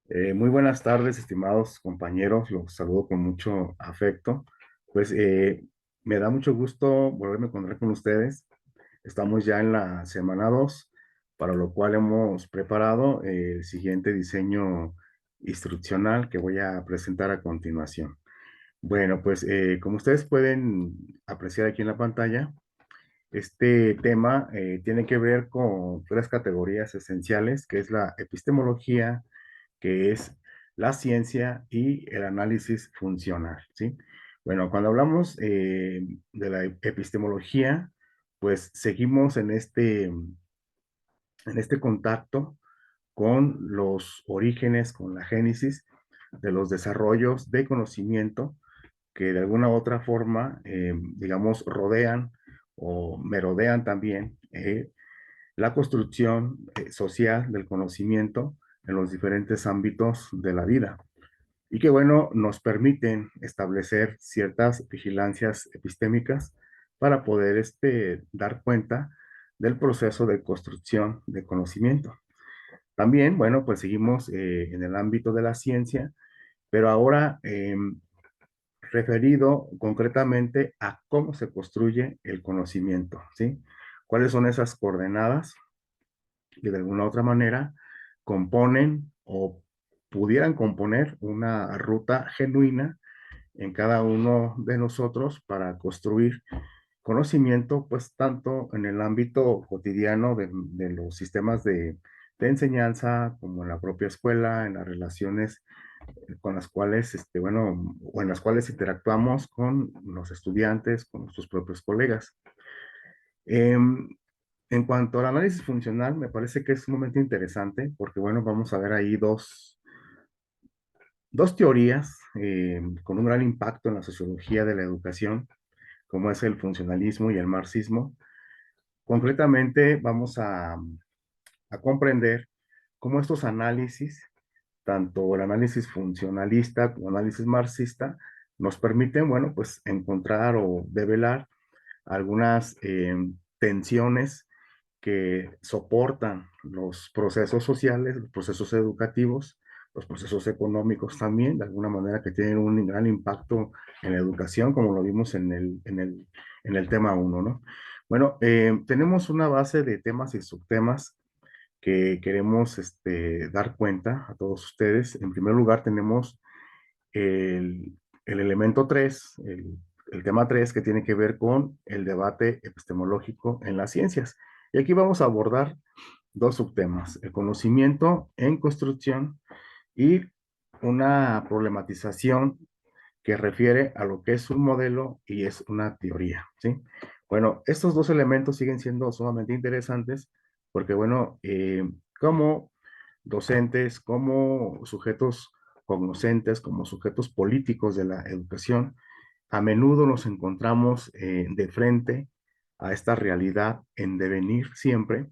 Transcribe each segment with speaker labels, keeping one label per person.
Speaker 1: Muy buenas tardes, estimados compañeros. Los saludo con mucho afecto. Pues me da mucho gusto volverme a encontrar con ustedes. Estamos ya en la semana 2, para lo cual hemos preparado el siguiente diseño instruccional que voy a presentar a continuación. Bueno, pues como ustedes pueden apreciar aquí en la pantalla, este tema tiene que ver con tres categorías esenciales, que es la epistemología, que es la ciencia y el análisis funcional, ¿sí? Bueno, cuando hablamos de la epistemología, pues seguimos en este contacto con los orígenes, con la génesis de los desarrollos de conocimiento que de alguna u otra forma, digamos, rodean o merodean también la construcción social del conocimiento en los diferentes ámbitos de la vida y que, bueno, nos permiten establecer ciertas vigilancias epistémicas para poder dar cuenta del proceso de construcción de conocimiento. También, bueno, pues seguimos en el ámbito de la ciencia, pero ahora referido concretamente a cómo se construye el conocimiento, ¿sí? ¿Cuáles son esas coordenadas que de alguna u otra manera componen o pudieran componer una ruta genuina en cada uno de nosotros para construir conocimiento, pues tanto en el ámbito cotidiano de los sistemas de enseñanza, como en la propia escuela, en las relaciones con las cuales, bueno, o en las cuales interactuamos con los estudiantes, con nuestros propios colegas. Em, en cuanto al análisis funcional, me parece que es sumamente interesante porque, bueno, vamos a ver ahí dos teorías con un gran impacto en la sociología de la educación, como es el funcionalismo y el marxismo. Concretamente, vamos a comprender cómo estos análisis, tanto el análisis funcionalista como el análisis marxista, nos permiten, bueno, pues encontrar o develar algunas tensiones que soportan los procesos sociales, los procesos educativos, los procesos económicos también, de alguna manera que tienen un gran impacto en la educación, como lo vimos en el tema uno, ¿no? Bueno, tenemos una base de temas y subtemas que queremos dar cuenta a todos ustedes. En primer lugar, tenemos el elemento 3, el tema 3, que tiene que ver con el debate epistemológico en las ciencias. Y aquí vamos a abordar dos subtemas, el conocimiento en construcción y una problematización que refiere a lo que es un modelo y es una teoría, ¿sí? Bueno, estos dos elementos siguen siendo sumamente interesantes porque, bueno, como docentes, como sujetos cognoscentes, como sujetos políticos de la educación, a menudo nos encontramos de frente a esta realidad en devenir siempre,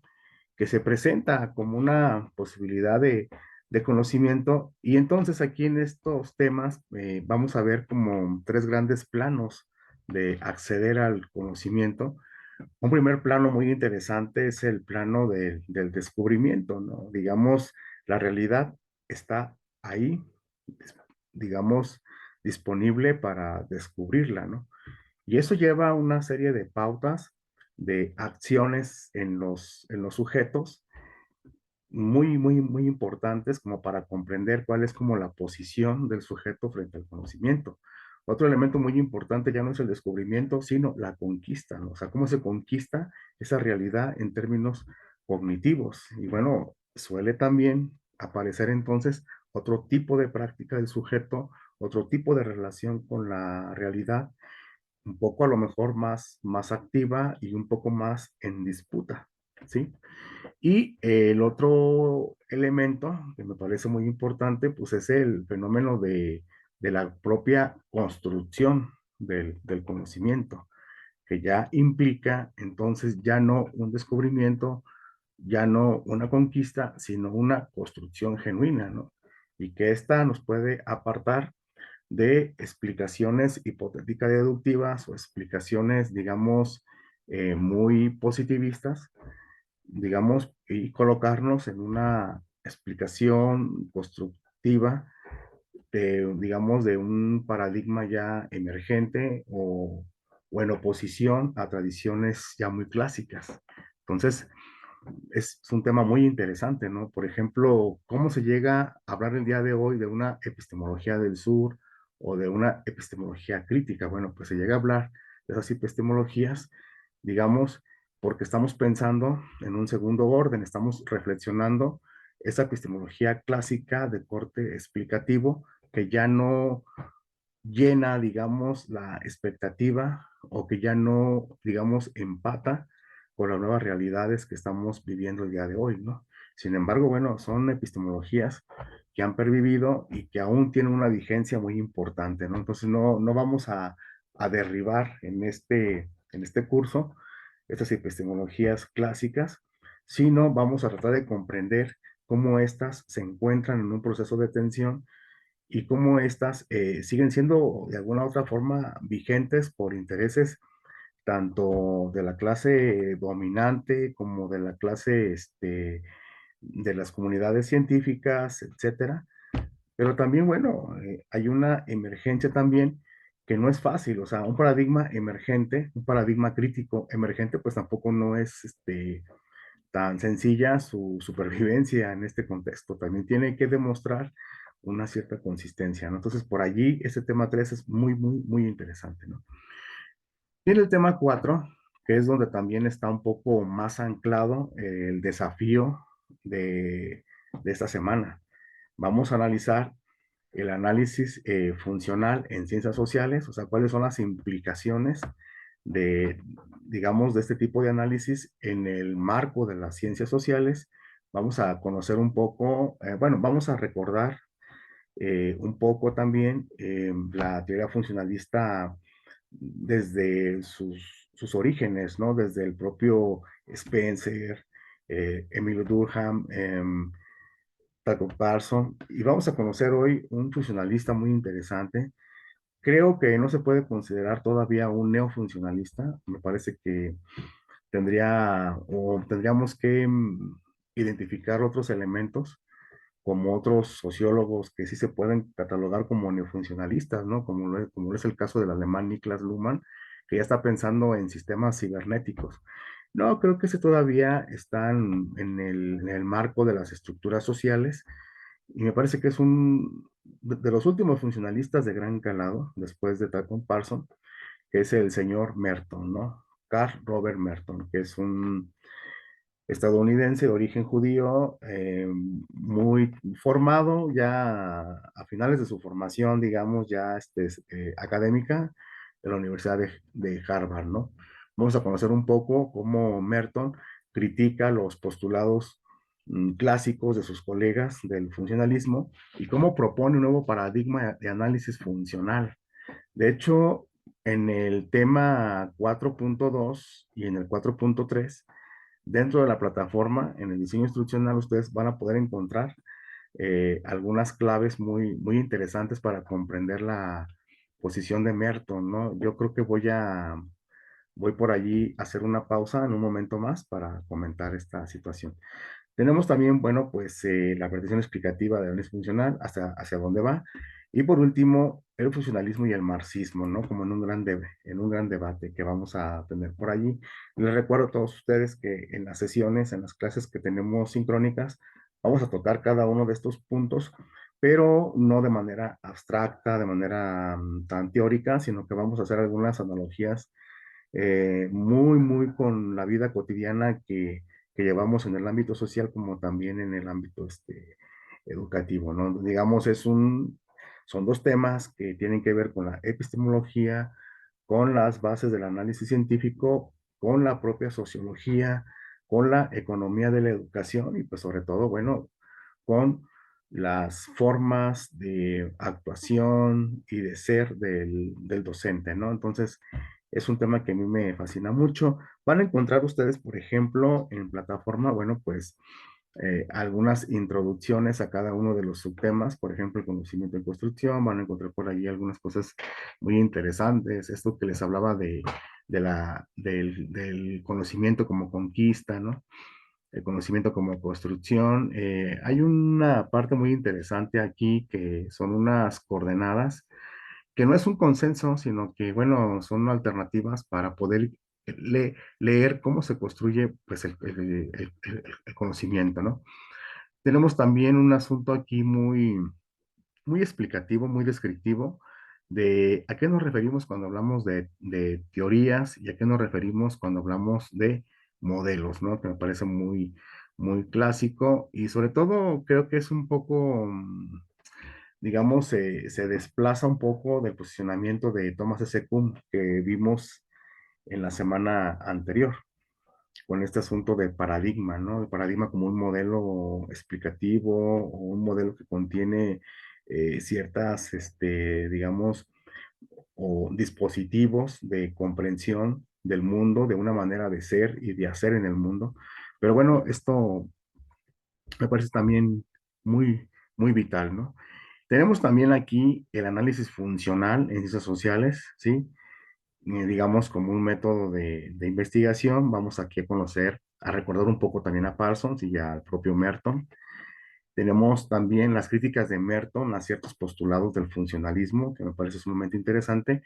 Speaker 1: que se presenta como una posibilidad de conocimiento. Y entonces aquí en estos temas vamos a ver como tres grandes planos de acceder al conocimiento. Un primer plano muy interesante es el plano del descubrimiento, ¿no? Digamos, la realidad está ahí, digamos, disponible para descubrirla, ¿no? Y eso lleva a una serie de pautas, de acciones en los sujetos muy importantes como para comprender cuál es como la posición del sujeto frente al conocimiento. Otro elemento muy importante ya no es el descubrimiento, sino la conquista, ¿no? O sea, cómo se conquista esa realidad en términos cognitivos. Y bueno, suele también aparecer entonces otro tipo de práctica del sujeto, otro tipo de relación con la realidad, un poco a lo mejor más activa y un poco más en disputa, ¿sí? Y el otro elemento que me parece muy importante, pues es el fenómeno de la propia construcción del conocimiento, que ya implica entonces ya no un descubrimiento, ya no una conquista, sino una construcción genuina, ¿no? Y que esta nos puede apartar de explicaciones hipotéticas deductivas o explicaciones, digamos, muy positivistas, digamos, y colocarnos en una explicación constructiva perspectiva de, digamos, de un paradigma ya emergente o en oposición a tradiciones ya muy clásicas. Entonces, es un tema muy interesante, ¿no? Por ejemplo, ¿cómo se llega a hablar el día de hoy de una epistemología del sur o de una epistemología crítica? Bueno, pues se llega a hablar de esas epistemologías, digamos, porque estamos pensando en un segundo orden, estamos reflexionando esa epistemología clásica de corte explicativo que ya no llena, digamos, la expectativa o que ya no, digamos, empata con las nuevas realidades que estamos viviendo el día de hoy, ¿no? Sin embargo, bueno, son epistemologías que han pervivido y que aún tienen una vigencia muy importante, ¿no? Entonces, no vamos a derribar en este curso estas epistemologías clásicas, sino vamos a tratar de comprender cómo éstas se encuentran en un proceso de tensión y cómo éstas siguen siendo de alguna u otra forma vigentes por intereses tanto de la clase dominante como de la clase de las comunidades científicas, etcétera. Pero también, bueno, hay una emergencia también que no es fácil, o sea, un paradigma emergente, un paradigma crítico emergente, pues tampoco no es tan sencilla su supervivencia en este contexto. También tiene que demostrar una cierta consistencia, ¿no? Entonces, por allí, ese tema 3 es muy interesante, ¿no? Tiene el tema 4 que es donde también está un poco más anclado el desafío de esta semana. Vamos a analizar el análisis funcional en ciencias sociales, o sea, cuáles son las implicaciones de, digamos, de este tipo de análisis en el marco de las ciencias sociales. Vamos a conocer un poco, bueno, vamos a recordar un poco también la teoría funcionalista desde sus orígenes, ¿no? Desde el propio Spencer, Emile Durkheim, Taco Parson, y vamos a conocer hoy un funcionalista muy interesante. Creo que no se puede considerar todavía un neofuncionalista. Me parece que tendríamos que identificar otros elementos como otros sociólogos que sí se pueden catalogar como neofuncionalistas, ¿no? Como es el caso del alemán Niklas Luhmann, que ya está pensando en sistemas cibernéticos. No, creo que ese todavía está en el marco de las estructuras sociales y me parece que es de los últimos funcionalistas de gran calado, después de Talcott Parsons, que es el señor Merton, ¿no? Carl Robert Merton, que es un estadounidense de origen judío, muy formado ya a finales de su formación, digamos, ya académica de la Universidad de Harvard, ¿no? Vamos a conocer un poco cómo Merton critica los postulados clásicos de sus colegas del funcionalismo y cómo propone un nuevo paradigma de análisis funcional. De hecho, en el tema 4.2 y en el 4.3 dentro de la plataforma, en el diseño instruccional, ustedes van a poder encontrar algunas claves muy interesantes para comprender la posición de Merton, ¿no? Yo creo que voy por allí a hacer una pausa en un momento más para comentar esta situación. Tenemos también, bueno, pues la predicción explicativa de análisis funcional, hacia dónde va. Y por último, el funcionalismo y el marxismo, ¿no? Como en un gran debate que vamos a tener por allí. Les recuerdo a todos ustedes que en las sesiones, en las clases que tenemos sincrónicas, vamos a tocar cada uno de estos puntos, pero no de manera abstracta, de manera tan teórica, sino que vamos a hacer algunas analogías muy con la vida cotidiana que llevamos en el ámbito social como también en el ámbito educativo, ¿no? Digamos, son dos temas que tienen que ver con la epistemología, con las bases del análisis científico, con la propia sociología, con la economía de la educación y pues sobre todo, bueno, con las formas de actuación y de ser del docente, ¿no? Entonces, es un tema que a mí me fascina mucho. Van a encontrar ustedes, por ejemplo, en plataforma, bueno, pues algunas introducciones a cada uno de los subtemas, por ejemplo, el conocimiento en construcción, van a encontrar por allí algunas cosas muy interesantes, esto que les hablaba del conocimiento como conquista, ¿no? el conocimiento como construcción. Hay una parte muy interesante aquí que son unas coordenadas, que no es un consenso, sino que, bueno, son alternativas para poder leer cómo se construye pues, el conocimiento, ¿no? Tenemos también un asunto aquí muy explicativo, muy descriptivo de a qué nos referimos cuando hablamos de teorías y a qué nos referimos cuando hablamos de modelos, ¿no? Que me parece muy clásico y sobre todo creo que es un poco, digamos, se desplaza un poco del posicionamiento de Thomas S. Kuhn que vimos en la semana anterior con este asunto de paradigma, ¿no? El paradigma como un modelo explicativo o un modelo que contiene ciertas, digamos, o dispositivos de comprensión del mundo, de una manera de ser y de hacer en el mundo. Pero bueno, esto me parece también muy vital, ¿no? Tenemos también aquí el análisis funcional en ciencias sociales, ¿sí? Digamos, como un método de investigación. Vamos aquí a conocer, a recordar un poco también a Parsons y al propio Merton. Tenemos también las críticas de Merton a ciertos postulados del funcionalismo, que me parece sumamente interesante.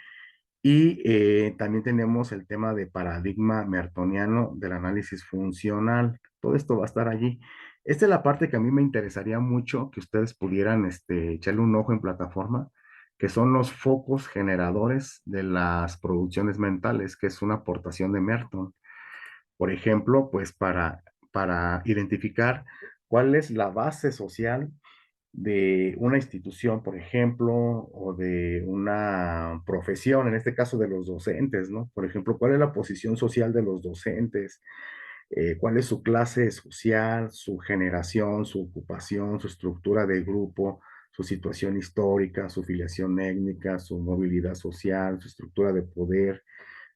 Speaker 1: Y también tenemos el tema de paradigma mertoniano del análisis funcional. Todo esto va a estar allí. Esta es la parte que a mí me interesaría mucho que ustedes pudieran echarle un ojo en plataforma, que son los focos generadores de las producciones mentales, que es una aportación de Merton. Por ejemplo, pues para identificar cuál es la base social de una institución, por ejemplo, o de una profesión, en este caso de los docentes, ¿no? Por ejemplo, ¿cuál es la posición social de los docentes? ¿Cuál es su clase social, su generación, su ocupación, su estructura de grupo, su situación histórica, su filiación étnica, su movilidad social, su estructura de poder,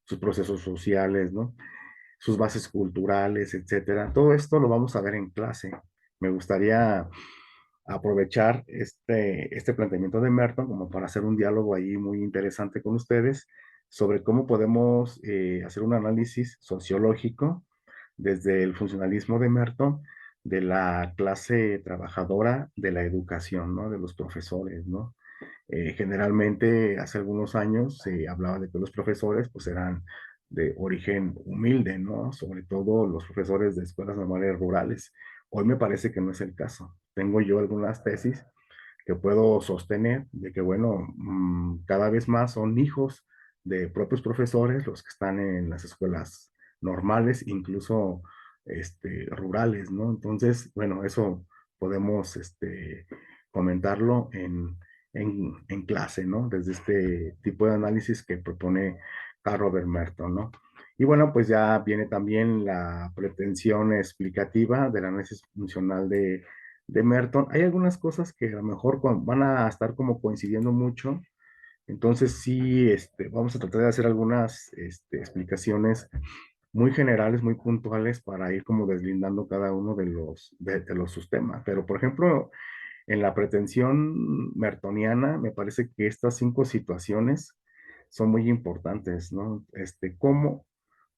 Speaker 1: sus procesos sociales, ¿no? Sus bases culturales, etcétera? Todo esto lo vamos a ver en clase. Me gustaría aprovechar este planteamiento de Merton como para hacer un diálogo ahí muy interesante con ustedes sobre cómo podemos hacer un análisis sociológico desde el funcionalismo de Merton de la clase trabajadora de la educación, ¿no? De los profesores, ¿no? Generalmente, hace algunos años se hablaba de que los profesores pues eran de origen humilde, ¿no? Sobre todo los profesores de escuelas normales rurales. Hoy me parece que no es el caso. Tengo yo algunas tesis que puedo sostener de que, bueno, cada vez más son hijos de propios profesores los que están en las escuelas normales, incluso rurales, ¿no? Entonces, bueno, eso podemos comentarlo en clase, ¿no? Desde este tipo de análisis que propone Carl Robert Merton, ¿no? Y bueno, pues ya viene también la pretensión explicativa del análisis funcional de Merton. Hay algunas cosas que a lo mejor van a estar como coincidiendo mucho, entonces sí, vamos a tratar de hacer algunas explicaciones muy generales, muy puntuales para ir como deslindando cada uno de los sistemas. Pero, por ejemplo, en la pretensión mertoniana, me parece que estas 5 situaciones son muy importantes, ¿no?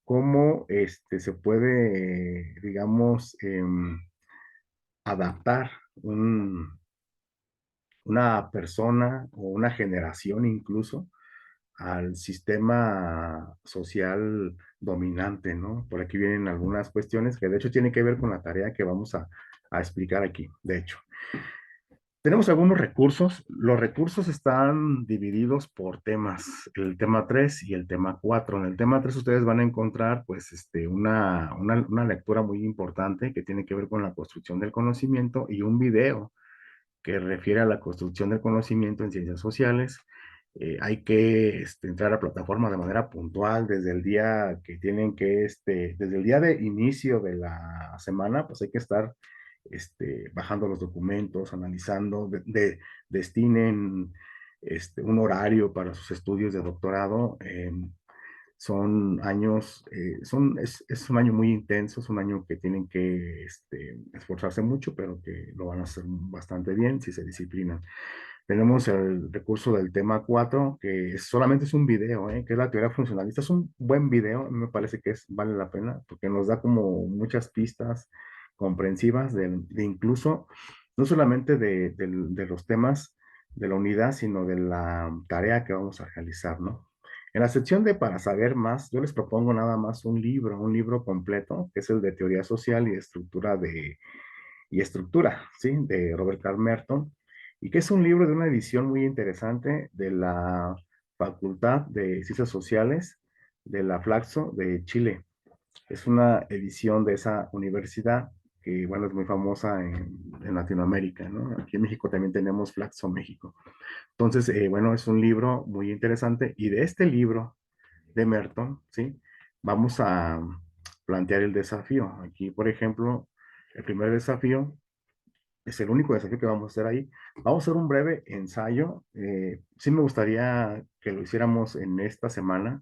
Speaker 1: Cómo se puede, digamos, adaptar una persona o una generación incluso al sistema social dominante, ¿no? Por aquí vienen algunas cuestiones que de hecho tienen que ver con la tarea que vamos a explicar aquí, de hecho. Tenemos algunos recursos. Los recursos están divididos por temas, el tema 3 y el tema 4. En el tema 3 ustedes van a encontrar pues una lectura muy importante que tiene que ver con la construcción del conocimiento y un video que refiere a la construcción del conocimiento en ciencias sociales. Hay que entrar a la plataforma de manera puntual desde el día que tienen que, desde el día de inicio de la semana, pues hay que estar bajando los documentos, analizando, destinen un horario para sus estudios de doctorado. Son años, es un año muy intenso, es un año que tienen que esforzarse mucho, pero que lo van a hacer bastante bien si se disciplinan. Tenemos el recurso del tema 4 que solamente es un video, que es la teoría funcionalista. Es un buen video, a mí me parece que vale la pena, porque nos da como muchas pistas, comprensivas de incluso, no solamente de los temas de la unidad, sino de la tarea que vamos a realizar, ¿no? En la sección de para saber más, yo les propongo nada más un libro completo, que es el de Teoría Social y Estructura, ¿sí? De Robert Karl Merton, y que es un libro de una edición muy interesante de la Facultad de Ciencias Sociales de la Flaxo de Chile. Es una edición de esa universidad que, bueno, es muy famosa en Latinoamérica, ¿no? Aquí en México también tenemos Flaxo México. Entonces, bueno, es un libro muy interesante y de este libro de Merton, ¿sí? Vamos a plantear el desafío. Aquí, por ejemplo, el primer desafío es el único desafío que vamos a hacer ahí. Vamos a hacer un breve ensayo. Sí me gustaría que lo hiciéramos en esta semana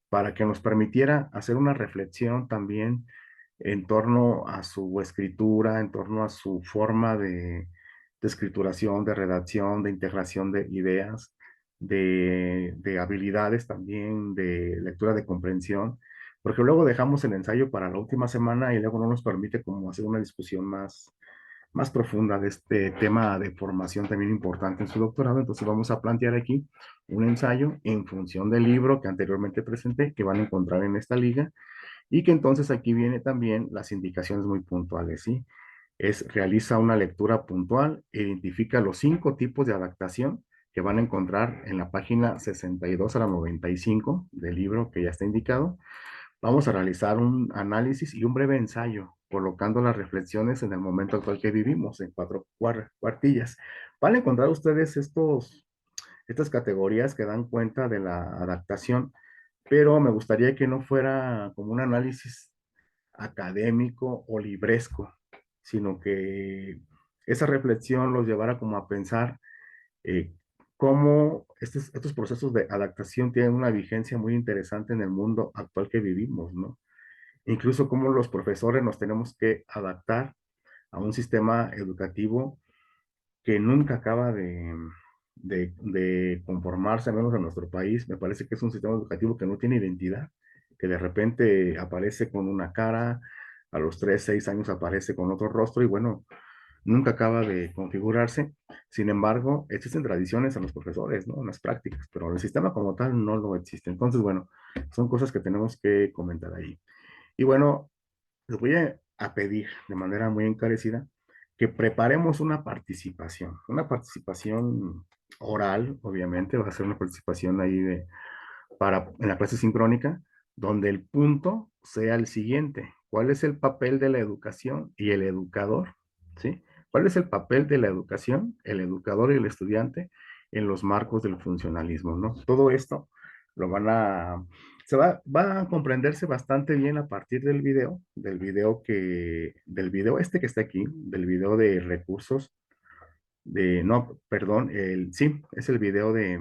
Speaker 1: para que nos permitiera hacer una reflexión también en torno a su escritura, en torno a su forma de escrituración, de redacción, de integración de ideas, de habilidades también, de lectura de comprensión, porque luego dejamos el ensayo para la última semana y luego no nos permite como hacer una discusión más profunda de este tema de formación también importante en su doctorado. Entonces vamos a plantear aquí un ensayo en función del libro que anteriormente presenté, que van a encontrar en esta liga, y que entonces aquí viene también las indicaciones muy puntuales, ¿sí? Realiza una lectura puntual, identifica los 5 tipos de adaptación que van a encontrar en la página 62 a la 95 del libro que ya está indicado. Vamos a realizar un análisis y un breve ensayo, colocando las reflexiones en el momento actual que vivimos, en 4 cuartillas. Van a encontrar ustedes estas categorías que dan cuenta de la adaptación, pero me gustaría que no fuera como un análisis académico o libresco, sino que esa reflexión los llevara como a pensar eh, cómo estos procesos de adaptación tienen una vigencia muy interesante en el mundo actual que vivimos, ¿no? Incluso cómo los profesores nos tenemos que adaptar a un sistema educativo que nunca acaba de conformarse, al menos en nuestro país. Me parece que es un sistema educativo que no tiene identidad, que de repente aparece con una cara, a los 3, 6 años aparece con otro rostro y bueno, nunca acaba de configurarse. Sin embargo, existen tradiciones en los profesores, ¿no? En las prácticas, pero el sistema como tal no lo existe. Entonces, bueno, son cosas que tenemos que comentar ahí. Y bueno, les voy a pedir de manera muy encarecida que preparemos una participación oral, obviamente, va a ser una participación ahí en la clase sincrónica, donde el punto sea el siguiente: ¿cuál es el papel de la educación y el educador? ¿Sí? ¿Cuál es el papel de la educación, el educador y el estudiante en los marcos del funcionalismo, ¿no? Todo esto lo van a, va a comprenderse bastante bien a partir del video este que está aquí, del video de recursos, no, perdón, sí, es el video de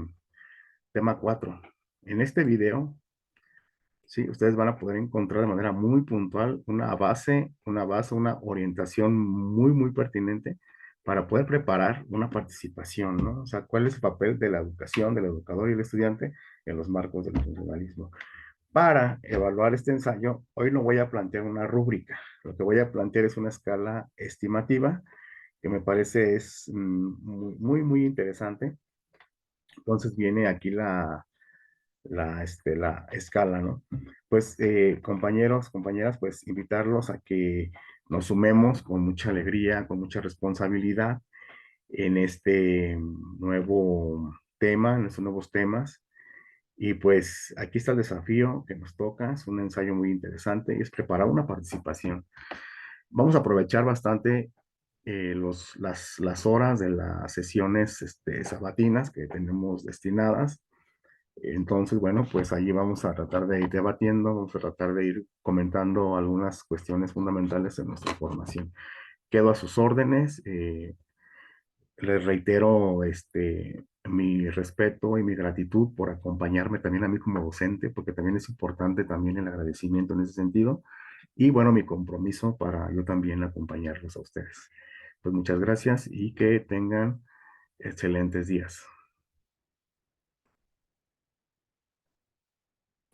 Speaker 1: tema 4. En este video, sí, ustedes van a poder encontrar de manera muy puntual una orientación muy pertinente para poder preparar una participación, ¿no? O sea, ¿cuál es el papel de la educación, del educador y del estudiante en los marcos del funcionalismo? Para evaluar este ensayo, hoy no voy a plantear una rúbrica. Lo que voy a plantear es una escala estimativa que me parece es muy interesante. Entonces viene aquí la escala, ¿no? Pues compañeros, compañeras, pues invitarlos a que nos sumemos con mucha alegría, con mucha responsabilidad en este nuevo tema, en estos nuevos temas. Y pues aquí está el desafío que nos toca, es un ensayo muy interesante y es preparar una participación. Vamos a aprovechar bastante las horas de las sesiones sabatinas que tenemos destinadas. Entonces, bueno, pues allí vamos a tratar de ir debatiendo, vamos a tratar de ir comentando algunas cuestiones fundamentales de nuestra formación. Quedo a sus órdenes. Les reitero mi respeto y mi gratitud por acompañarme también a mí como docente, porque también es importante también el agradecimiento en ese sentido. Y bueno, mi compromiso para yo también acompañarlos a ustedes. Pues muchas gracias y que tengan excelentes días.